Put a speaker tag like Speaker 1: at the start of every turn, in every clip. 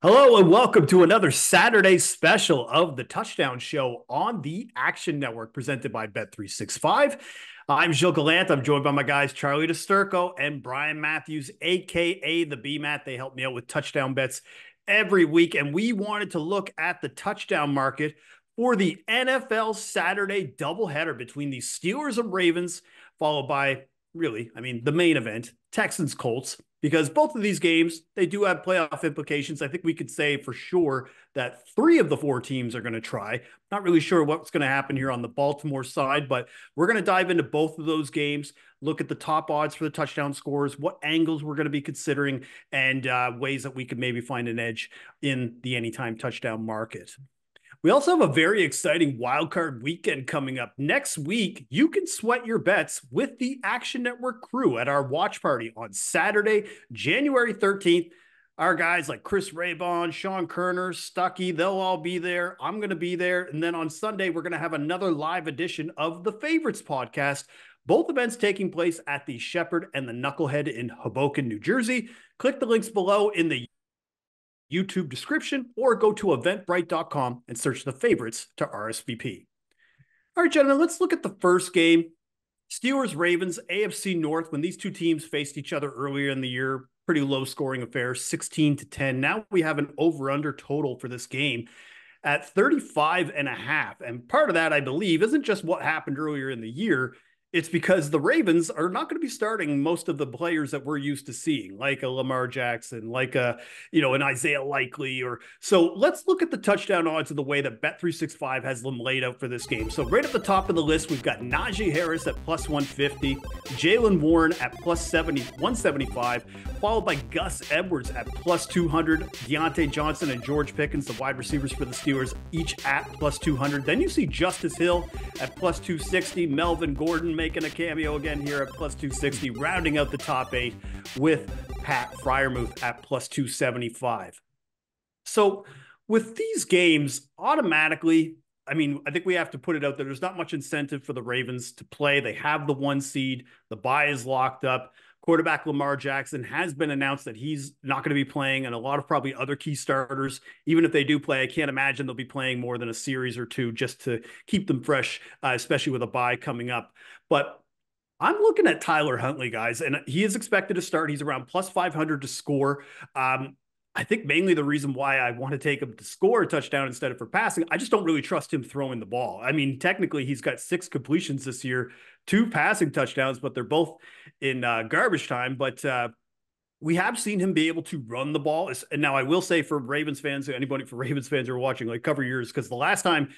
Speaker 1: Hello and welcome to another Saturday special of the Touchdown Show on the Action Network presented by Bet365. I'm Gilles Gallant. I'm joined by my guys Charlie DeSturco and Brian Matthews, aka the BMAT. They help me out with touchdown bets every week, and we wanted to look at the touchdown market for the NFL Saturday doubleheader between the Steelers and Ravens, followed by the main event, Texans Colts, because both of these games, they do have playoff implications. I think we could say for sure that three of the four teams are going to try. Not really sure what's going to happen here on the Baltimore side, but we're going to dive into both of those games, look at the top odds for the touchdown scores, what angles we're going to be considering, and ways that we could maybe find an edge in the anytime touchdown market. We also have a very exciting wildcard weekend coming up. Next week, you can sweat your bets with the Action Network crew at our watch party on Saturday, January 13th. Our guys like Chris Raybon, Sean Kerner, Stuckey, they'll all be there. I'm going to be there. And then on Sunday, we're going to have another live edition of the Favorites podcast. Both events taking place at the Shepherd and the Knucklehead in Hoboken, New Jersey. Click the links below in the YouTube description or go to eventbrite.com and search the favorites to RSVP. All right, gentlemen, let's look at the first game. Steelers-Ravens, AFC North, when these two teams faced each other earlier in the year, pretty low-scoring affair, 16-10. Now we have an over-under total for this game at 35.5. And part of that, I believe, isn't just what happened earlier in the year. It's because the Ravens are not going to be starting most of the players that we're used to seeing, like a Lamar Jackson, like an Isaiah Likely. So let's look at the touchdown odds of the way that Bet365 has them laid out for this game. So right at the top of the list, we've got Najee Harris at plus 150, Jaylen Warren at plus 175, followed by Gus Edwards at plus 200, Deontay Johnson and George Pickens, the wide receivers for the Steelers, each at plus 200. Then you see Justice Hill at plus 260, Melvin Gordon making a cameo again here at plus 260, rounding out the top eight with Pat Freiermuth at plus 275. So with these games, automatically, I think we have to put it out there. There's not much incentive for the Ravens to play. They have the one seed. The bye is locked up. Quarterback Lamar Jackson has been announced that he's not going to be playing, and a lot of probably other key starters, even if they do play, I can't imagine they'll be playing more than a series or two just to keep them fresh, especially with a bye coming up. But I'm looking at Tyler Huntley, guys, and he is expected to start. He's around plus 500 to score. I think mainly the reason why I want to take him to score a touchdown instead of for passing, I just don't really trust him throwing the ball. I mean, technically, he's got 6 completions this year, 2 passing touchdowns, but they're both in garbage time. But we have seen him be able to run the ball. And now I will say for Ravens fans, anybody for Ravens fans who are watching, like cover yours, because the last time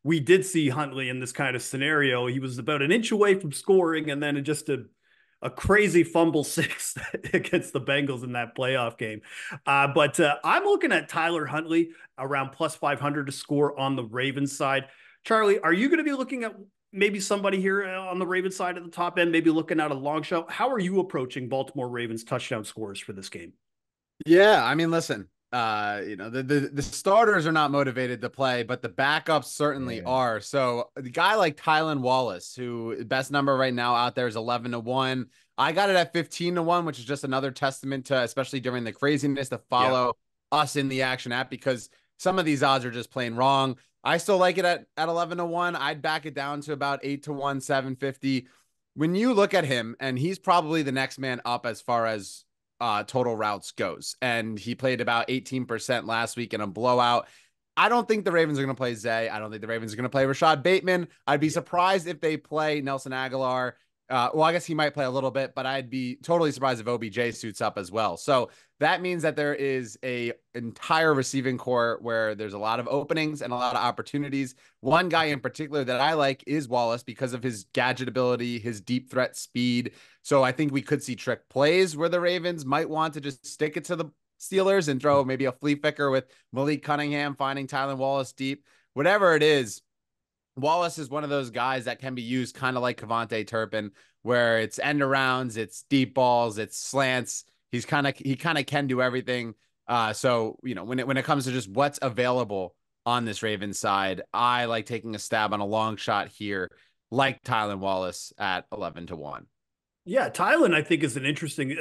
Speaker 1: we did see Huntley in this kind of scenario, he was about an inch away from scoring, and then just a crazy fumble 6 against the Bengals in that playoff game. But I'm looking at Tyler Huntley around plus 500 to score on the Ravens side. Charlie, are you going to be looking at maybe somebody here on the Ravens side at the top end, maybe looking at a long shot? How are you approaching Baltimore Ravens touchdown scores for this game?
Speaker 2: Yeah, I mean, listen, the starters are not motivated to play, but the backups certainly are. So the guy like Tylan Wallace, who best number right now out there is 11-1. I got it at 15-1, which is just another testament to, especially during the craziness, to follow us in the Action app, because some of these odds are just plain wrong. I still like it at 11-1. I'd back it down to about 8-1, 750. When you look at him, and he's probably the next man up as far as total routes goes, and he played about 18% last week in a blowout. I don't think the Ravens are going to play Zay. I don't think the Ravens are going to play Rashad Bateman. I'd be surprised if they play Nelson Aguilar. Well, I guess he might play a little bit, but I'd be totally surprised if OBJ suits up as well. So that means that there is a entire receiving core where there's a lot of openings and a lot of opportunities. One guy in particular that I like is Wallace because of his gadget ability, his deep threat speed. So I think we could see trick plays where the Ravens might want to just stick it to the Steelers and throw maybe a flea flicker with Malik Cunningham finding Tylan Wallace deep. Whatever it is, Wallace is one of those guys that can be used kind of like Kevontae Turpin, where it's end arounds, it's deep balls, it's slants. He kind of can do everything. So when it comes to just what's available on this Ravens side, I like taking a stab on a long shot here, like Tylan Wallace at 11-1.
Speaker 1: Yeah, Tylan, I think, is an interesting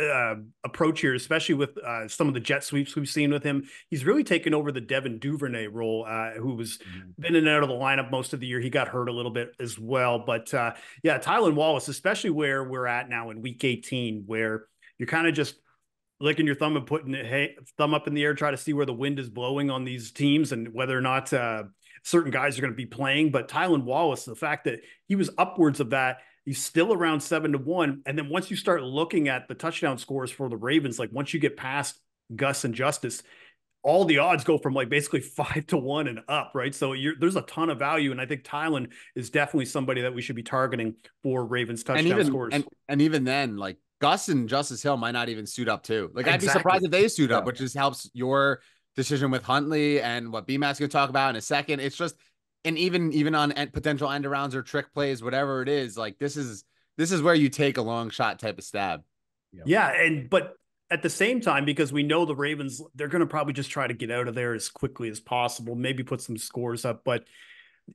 Speaker 1: approach here, especially with some of the jet sweeps we've seen with him. He's really taken over the Devin Duvernay role, who was been in and out of the lineup most of the year. He got hurt a little bit as well. But yeah, Tylan Wallace, especially where we're at now in week 18, where you're kind of just licking your thumb and putting thumb up in the air, try to see where the wind is blowing on these teams and whether or not certain guys are going to be playing. But Tylan Wallace, the fact that he was upwards of that, he's still around 7-1. And then once you start looking at the touchdown scores for the Ravens, like once you get past Gus and Justice, all the odds go from like basically 5-1 and up, right? So there's a ton of value. And I think Tylan is definitely somebody that we should be targeting for Ravens touchdown scores.
Speaker 2: And even then, like Gus and Justice Hill might not even suit up too. Like I'd be
Speaker 1: Exactly.
Speaker 2: surprised if they suit up, which just helps your decision with Huntley and what BMAT's going to talk about in a second. It's just, and even on potential end arounds or trick plays, whatever it is, like this is where you take a long shot type of stab.
Speaker 1: Yeah. But at the same time, because we know the Ravens, they're going to probably just try to get out of there as quickly as possible, maybe put some scores up, but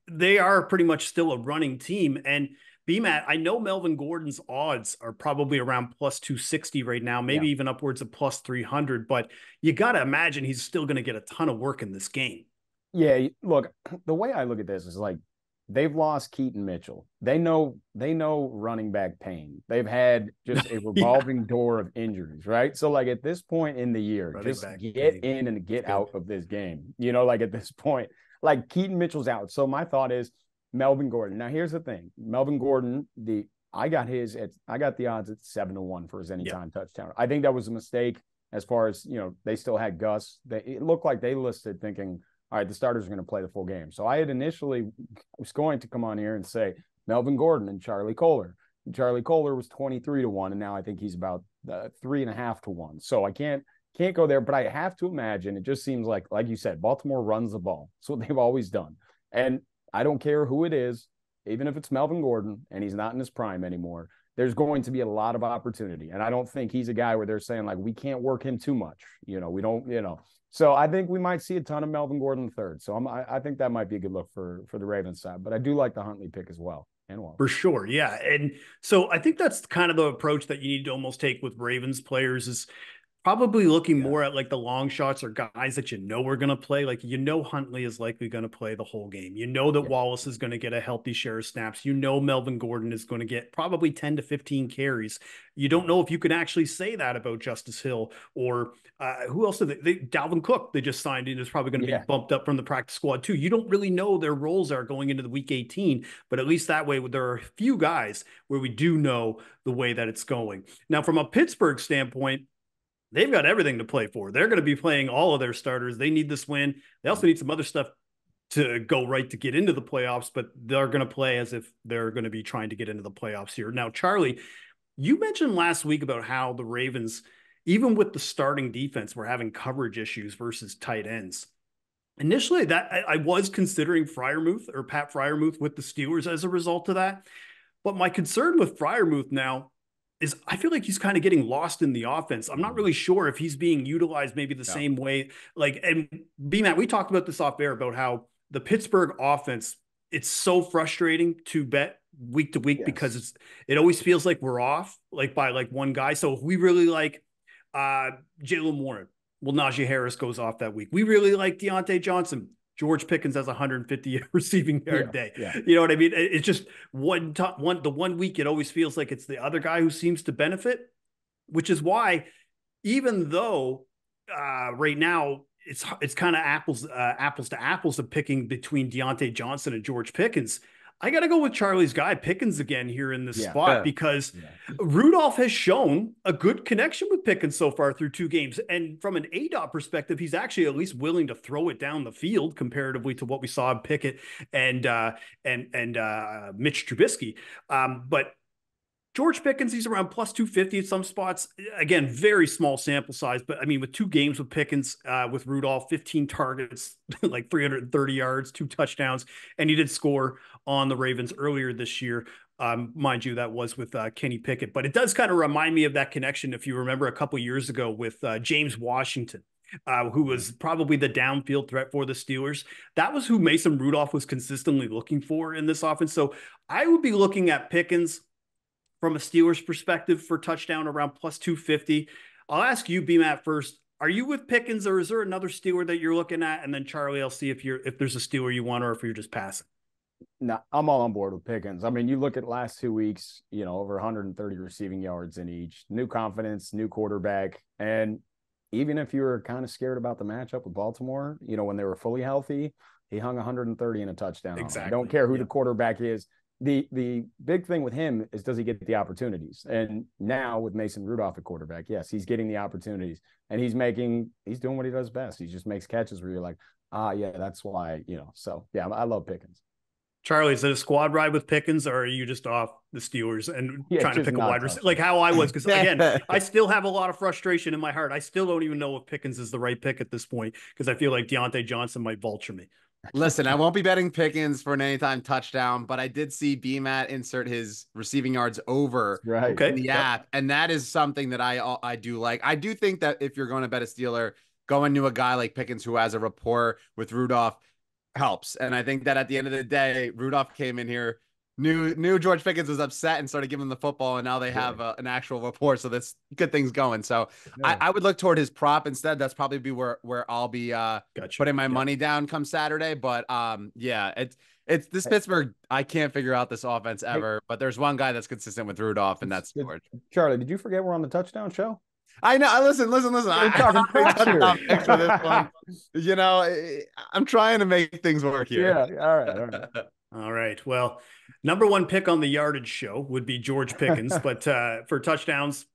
Speaker 1: they are pretty much still a running team. And BMAT, I know Melvin Gordon's odds are probably around plus 260 right now, maybe even upwards of plus 300, but you got to imagine he's still going to get a ton of work in this game.
Speaker 3: Yeah, look, the way I look at this is like they've lost Keaton Mitchell. They know running back pain. They've had just a revolving door of injuries, right? So like at this point in the year, just get in and get out of this game. You know, like at this point, like Keaton Mitchell's out. So my thought is Melvin Gordon. Now here's the thing. Melvin Gordon, I got the odds at 7-1 for his anytime touchdown. I think that was a mistake as far as, you know, they still had Gus. It looked like they listed thinking, all right, the starters are going to play the full game. So I had initially was going to come on here and say Melvin Gordon and Charlie Kolar. Charlie Kolar was 23-1, and now I think he's about 3.5-1. So I can't go there, but I have to imagine it just seems like you said, Baltimore runs the ball. That's what they've always done. And I don't care who it is, even if it's Melvin Gordon and he's not in his prime anymore, there's going to be a lot of opportunity. And I don't think he's a guy where they're saying like, we can't work him too much. You know, we don't, you know. So I think we might see a ton of Melvin Gordon third. So I think that might be a good look for the Ravens side. But I do like the Huntley pick as well.
Speaker 1: For sure, yeah. And so I think that's kind of the approach that you need to almost take with Ravens players is probably looking more at like the long shots or guys that you know are going to play. Like, you know, Huntley is likely going to play the whole game. You know that Wallace is going to get a healthy share of snaps. You know Melvin Gordon is going to get probably 10 to 15 carries. You don't know if you can actually say that about Justice Hill or who else did they Dalvin Cook, they just signed in, is probably going to be bumped up from the practice squad too. You don't really know their roles are going into the week 18, but at least that way there are a few guys where we do know the way that it's going. Now, from a Pittsburgh standpoint, they've got everything to play for. They're going to be playing all of their starters. They need this win. They also need some other stuff to go right to get into the playoffs, but they're going to play as if they're going to be trying to get into the playoffs here. Now, Charlie, you mentioned last week about how the Ravens, even with the starting defense, were having coverage issues versus tight ends. Initially, that I was considering Freiermuth or Pat Freiermuth with the Steelers as a result of that. But my concern with Freiermuth now is I feel like he's kind of getting lost in the offense. I'm not really sure if he's being utilized maybe the same way. Like, and B-Matt, we talked about this off air about how the Pittsburgh offense, it's so frustrating to bet week to week because it always feels like we're off like by like one guy. So if we really like Jaylen Warren, well, Najee Harris goes off that week. We really like Deontay Johnson. George Pickens has 150 receiving yard day. You know what I mean? It's just the 1 week, it always feels like it's the other guy who seems to benefit, which is why, even though right now it's kind of apples to apples of picking between Deontay Johnson and George Pickens, I got to go with Charlie's guy, Pickens, again here in this spot because Rudolph has shown a good connection with Pickens so far through 2 games. And from an ADOT perspective, he's actually at least willing to throw it down the field comparatively to what we saw in Pickett and Mitch Trubisky. But George Pickens, he's around plus 250 at some spots. Again, very small sample size, but I mean, with 2 games with Pickens, with Rudolph, 15 targets, like 330 yards, 2 touchdowns, and he did score on the Ravens earlier this year. Mind you, that was with Kenny Pickett, but it does kind of remind me of that connection, if you remember a couple years ago with James Washington. Who was probably the downfield threat for the Steelers. That was who Mason Rudolph was consistently looking for in this offense. So I would be looking at Pickens from a Steelers perspective for touchdown around plus 250. I'll ask you, BMAT, first. Are you with Pickens, or is there another Steeler that you're looking at? And then Charlie, I'll see if there's a Steeler you want, or if you're just passing.
Speaker 3: No, I'm all on board with Pickens. I mean, you look at last 2 weeks, over 130 receiving yards in each. New confidence, new quarterback. And even if you were kind of scared about the matchup with Baltimore, when they were fully healthy, he hung 130 and a touchdown.
Speaker 1: Exactly.
Speaker 3: I don't care who the quarterback is. The big thing with him is, does he get the opportunities? And now with Mason Rudolph at quarterback, yes, he's getting the opportunities, and he's doing what he does best. He just makes catches where you're like, yeah, that's why, So yeah, I love Pickens.
Speaker 1: Charlie, is it a squad ride with Pickens, or are you just off the Steelers and trying to pick a wide receiver? Like how I was, because again, I still have a lot of frustration in my heart. I still don't even know if Pickens is the right pick at this point, because I feel like Deontay Johnson might vulture me.
Speaker 2: Listen, I won't be betting Pickens for an anytime touchdown, but I did see BMAT insert his receiving yards over in the app, and that is something that I do like. I do think that if you're going to bet a Steeler, going to a guy like Pickens who has a rapport with Rudolph helps. And I think that at the end of the day, Rudolph came in here, knew George Pickens was upset and started giving him the football, and now they have an actual rapport. So that's good things going. So I would look toward his prop instead. That's probably be where I'll be putting my money down come Saturday. But it's this Pittsburgh. I can't figure out this offense ever. But there's one guy that's consistent with Rudolph, and that's George.
Speaker 3: Charlie, did you forget we're on the touchdown show?
Speaker 2: I know. Listen. I'm trying to make things work here.
Speaker 3: Yeah.
Speaker 1: All right. Well, number one pick on the yardage show would be George Pickens, but for touchdowns,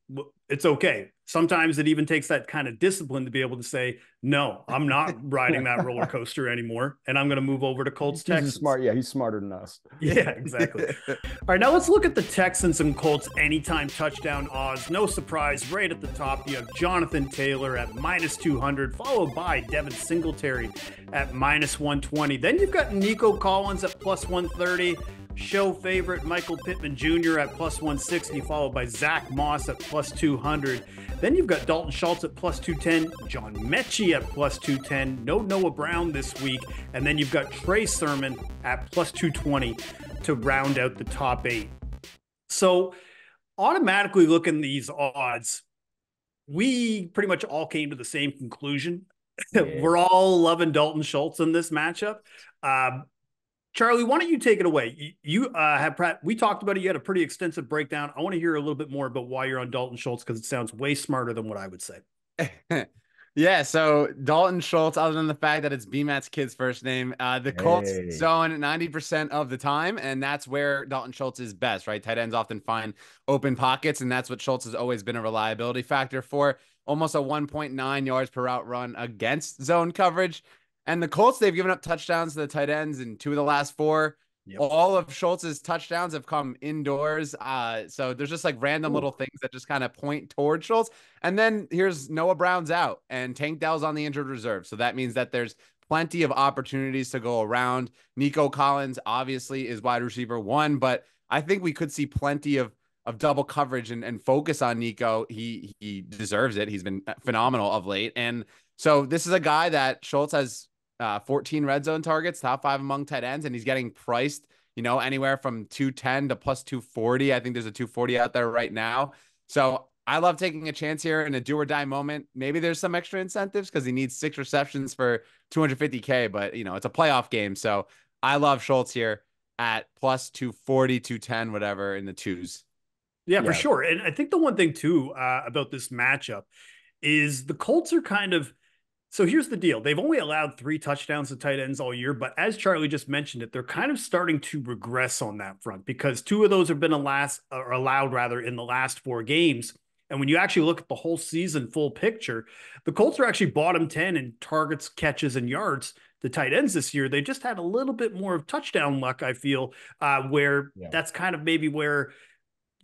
Speaker 1: it's okay. Sometimes it even takes that kind of discipline to be able to say, no, I'm not riding that roller coaster anymore, and I'm going to move over to Colts Texans.
Speaker 3: He's smarter than us.
Speaker 1: Yeah, exactly. All right, now let's look at the Texans and Colts anytime touchdown odds. No surprise, right at the top, you have Jonathan Taylor at minus 200, followed by Devin Singletary at minus 120. Then you've got Nico Collins at plus 130. Show favorite Michael Pittman Jr. at plus 160, followed by Zach Moss at plus 200. Then you've got Dalton Schultz at plus 210, John Mechie at plus 210, no Noah Brown this week, and then you've got Trey Sermon at plus 220 to round out the top 8. So automatically looking at these odds, we pretty much all came to the same conclusion. Yeah. We're all loving Dalton Schultz in this matchup. Charlie, why don't you take it away? We talked about it. You had a pretty extensive breakdown. I want to hear a little bit more about why you're on Dalton Schultz, because it sounds way smarter than what I would say.
Speaker 2: Yeah, so Dalton Schultz, other than the fact that it's BMAT's kid's first name, the Colts zone 90% of the time, and that's where Dalton Schultz is best, right? Tight ends often find open pockets, and that's what Schultz has always been a reliability factor for. Almost a 1.9 yards per route run against zone coverage. And the Colts, they've given up touchdowns to the tight ends in 2 of the last 4. Yep. All of Schultz's touchdowns have come indoors. So there's just like random little things that just kind of point towards Schultz. And then here's Noah Brown's out and Tank Dell's on the injured reserve. So that means that there's plenty of opportunities to go around. Nico Collins obviously is wide receiver 1, but I think we could see plenty of double coverage and focus on Nico. He deserves it. He's been phenomenal of late. And so this is a guy that Schultz has 14 red zone targets, top 5 among tight ends, and he's getting priced, anywhere from 210 to plus 240. I think there's a 240 out there right now. So I love taking a chance here in a do or die moment. Maybe there's some extra incentives because he needs 6 receptions for 250K, but it's a playoff game. So I love Schultz here at plus 240, 210, whatever in the 2s.
Speaker 1: Yeah, for sure. And I think the one thing too about this matchup is the Colts are kind of, so here's the deal. They've only allowed 3 touchdowns to tight ends all year, but as Charlie just mentioned it, they're kind of starting to regress on that front because 2 of those have been allowed in the last 4 games. And when you actually look at the whole season full picture, the Colts are actually bottom 10 in targets, catches, and yards to tight ends this year. They just had a little bit more of touchdown luck, I feel, where that's kind of maybe where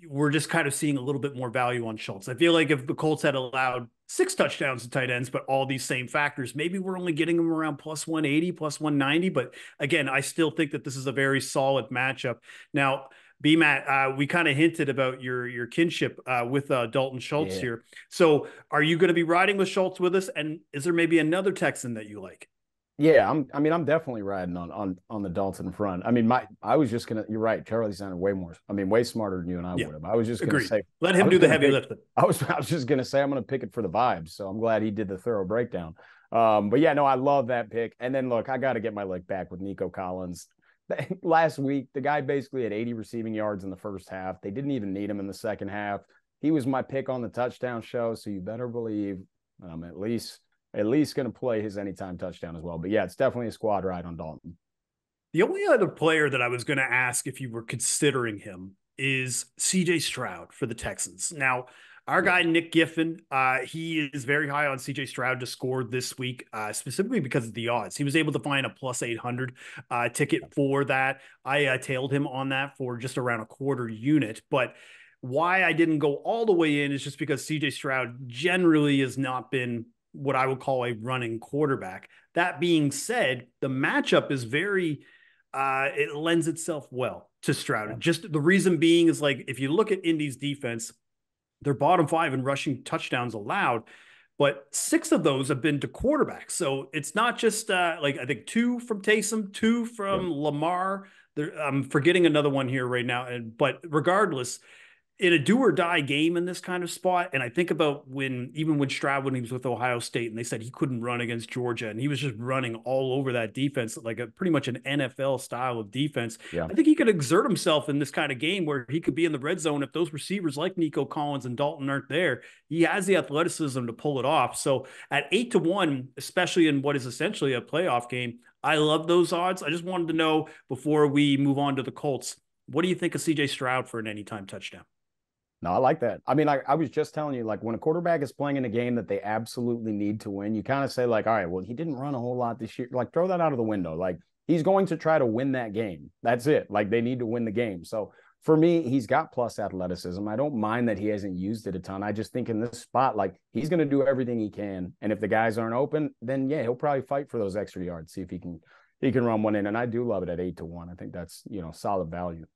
Speaker 1: we're just kind of seeing a little bit more value on Schultz. I feel like if the Colts had allowed 6 touchdowns to tight ends, but all these same factors, maybe we're only getting them around plus 180, plus 190. But again, I still think that this is a very solid matchup. Now, BMAT, we kind of hinted about your kinship with Dalton Schultz here. So are you going to be riding with Schultz with us? And is there maybe another Texan that you like?
Speaker 3: Yeah, I'm definitely riding on the Dalton front. I was just gonna. You're right. Charlie sounded way smarter than you and I
Speaker 1: Yeah,
Speaker 3: would have. I was just gonna
Speaker 1: agreed.
Speaker 3: say,
Speaker 1: Let
Speaker 3: I
Speaker 1: him
Speaker 3: was
Speaker 1: do the
Speaker 3: gonna
Speaker 1: heavy
Speaker 3: pick.
Speaker 1: lifting.
Speaker 3: I was just gonna say I'm gonna pick it for the vibes. So I'm glad he did the thorough breakdown. But yeah, no, I love that pick. And then look, I got to get my lick back with Nico Collins. Last week, the guy basically had 80 receiving yards in the first half. They didn't even need him in the second half. He was my pick on the touchdown show, so you better believe I'm at least going to play his anytime touchdown as well. But yeah, it's definitely a squad ride on Dalton.
Speaker 1: The only other player that I was going to ask if you were considering him is CJ Stroud for the Texans. Now, our guy, Nick Giffen, he is very high on CJ Stroud to score this week, specifically because of the odds. He was able to find a plus 800 ticket for that. I tailed him on that for just around a quarter unit. But why I didn't go all the way in is just because CJ Stroud generally has not been what I would call a running quarterback. That being said, the matchup is very it lends itself well to Stroud.
Speaker 3: Yeah.
Speaker 1: Just the reason being is like if you look at Indy's defense, they're bottom 5 in rushing touchdowns allowed, but 6 of those have been to quarterbacks. So it's not just like I think 2 from Taysom, 2 from Lamar. I'm forgetting another one here right now, but regardless, in a do or die game in this kind of spot. And I think about when Stroud, when he was with Ohio State and they said he couldn't run against Georgia and he was just running all over that defense, like pretty much an NFL style of defense.
Speaker 3: Yeah.
Speaker 1: I think he could exert himself in this kind of game where he could be in the red zone. If those receivers like Nico Collins and Dalton aren't there, he has the athleticism to pull it off. So at 8-1, especially in what is essentially a playoff game, I love those odds. I just wanted to know before we move on to the Colts, what do you think of CJ Stroud for an anytime touchdown?
Speaker 3: No, I like that. I was just telling you, like when a quarterback is playing in a game that they absolutely need to win, you kind of say like, all right, well, he didn't run a whole lot this year. Like throw that out of the window. Like he's going to try to win that game. That's it. Like they need to win the game. So for me, he's got plus athleticism. I don't mind that he hasn't used it a ton. I just think in this spot, like he's going to do everything he can. And if the guys aren't open, then yeah, he'll probably fight for those extra yards, see if he can run one in. And I do love it at 8-1. I think that's, solid value.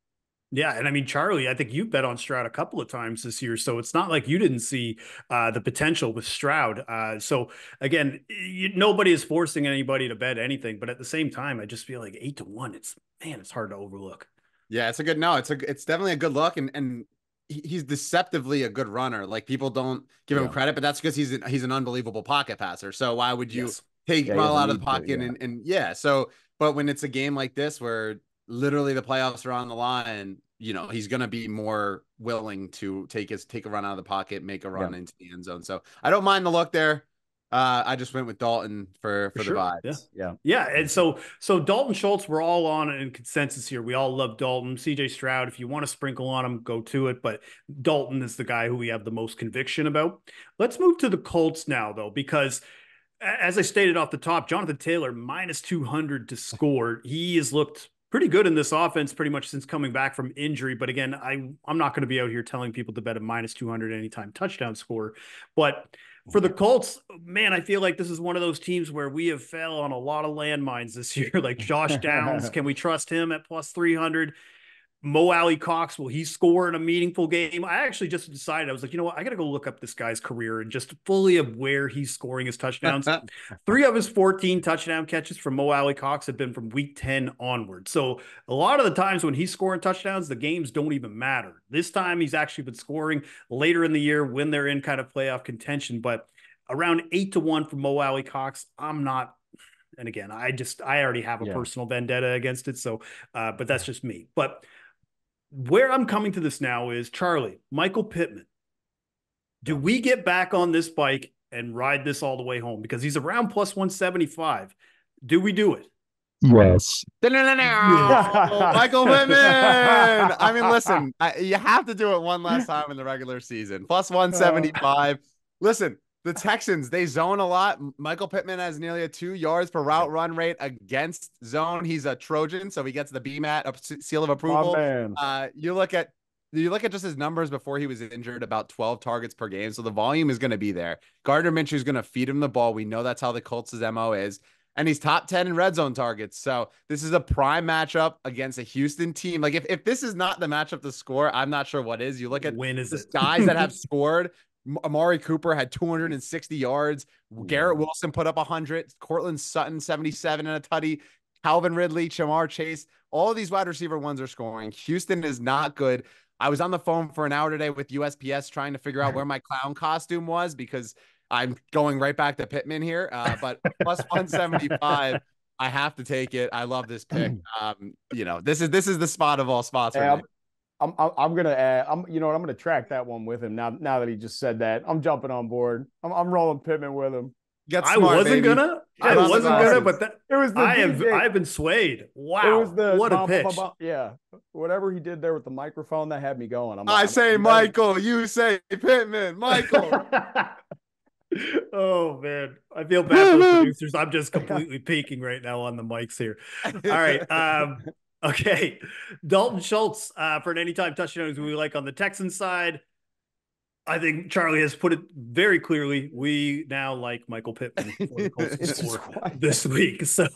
Speaker 1: Yeah, and I mean, Charlie, I think you've bet on Stroud a couple of times this year, so it's not like you didn't see the potential with Stroud. So again, nobody is forcing anybody to bet anything, but at the same time, I just feel like 8-1. It's hard to overlook.
Speaker 2: Yeah, it's a good no. It's definitely a good look, and he's deceptively a good runner. Like people don't give him credit, but that's because he's an unbelievable pocket passer. So why would you take run out of the pocket and yeah? So, but when it's a game like this where literally the playoffs are on the line, he's going to be more willing to take a run out of the pocket, make a run into the end zone. So I don't mind the look there. I just went with Dalton for the vibes.
Speaker 1: Yeah. And so Dalton Schultz, we're all on in consensus here. We all love Dalton. CJ Stroud, if you want to sprinkle on him, go to it. But Dalton is the guy who we have the most conviction about. Let's move to the Colts now, though, because as I stated off the top, Jonathan Taylor minus 200 to score. He has looked pretty good in this offense pretty much since coming back from injury. But again, I'm not going to be out here telling people to bet a minus 200 anytime touchdown score. But for the Colts, man, I feel like this is one of those teams where we have fell on a lot of landmines this year. Like Josh Downs, can we trust him at plus 300? Mo Alley Cox, will he score in a meaningful game? I actually just decided, I was like, you know what? I got to go look up this guy's career and just fully of where he's scoring his touchdowns. 3 of his 14 touchdown catches from Mo Alley Cox have been from week 10 onward. So a lot of the times when he's scoring touchdowns, the games don't even matter. This time he's actually been scoring later in the year when they're in kind of playoff contention, but around 8-1 for Mo Alley Cox, I'm not. And again, I already have a personal vendetta against it. So, but that's just me. But where I'm coming to this now is Charlie, Michael Pittman. Do we get back on this bike and ride this all the way home? Because he's around plus 175. Do we do it?
Speaker 4: Yes.
Speaker 2: Michael Pittman. I mean, listen, you have to do it one last time in the regular season. Plus 175. Listen, the Texans, they zone a lot. Michael Pittman has nearly a 2 yards per route run rate against zone. He's a Trojan, so he gets the BMAT seal of approval. You look at just his numbers before he was injured, about 12 targets per game. So the volume is going to be there. Gardner Minshew is going to feed him the ball. We know that's how the Colts' MO is. And he's top 10 in red zone targets. So this is a prime matchup against a Houston team. Like if this is not the matchup to score, I'm not sure what is. You look at
Speaker 1: when is
Speaker 2: the
Speaker 1: it?
Speaker 2: guys that have scored. Amari Cooper had 260 yards. Garrett Wilson put up 100. Cortland Sutton, 77 and a tutty. Calvin Ridley, Jamar Chase. All of these wide receiver ones are scoring. Houston is not good. I was on the phone for an hour today with USPS trying to figure out where my clown costume was because I'm going right back to Pittman here. But plus 175. I have to take it. I love this pick. This is the spot of all spots for me.
Speaker 3: I'm gonna add. I'm gonna track that one with him now. Now that he just said that, I'm jumping on board. I'm rolling Pittman with him.
Speaker 1: I wasn't gonna, but it was. I've been swayed. Wow, it was what a pitch!
Speaker 3: Yeah, whatever he did there with the microphone, that had me going.
Speaker 2: I say Michael, you say Pittman, Michael.
Speaker 1: Oh man, I feel bad for the producers. I'm just completely peeking right now on the mics here. All right, okay, Dalton Schultz for an anytime touchdown is who we like on the Texans side. I think Charlie has put it very clearly. We now like Michael Pittman for the Colts this week. So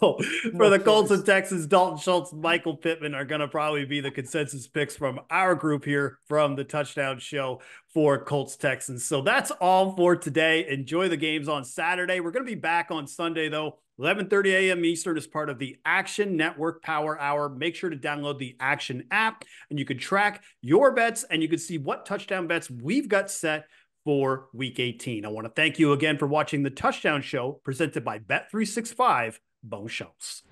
Speaker 1: for the Colts and Texans, Dalton Schultz, Michael Pittman are going to probably be the consensus picks from our group here from the Touchdown Show for Colts Texans. So that's all for today. Enjoy the games on Saturday. We're going to be back on Sunday, though. 11:30 a.m. Eastern is part of the Action Network Power Hour. Make sure to download the Action app, and you can track your bets, and you can see what touchdown bets we've got set for Week 18. I want to thank you again for watching the Touchdown Show presented by Bet365. Bon chance.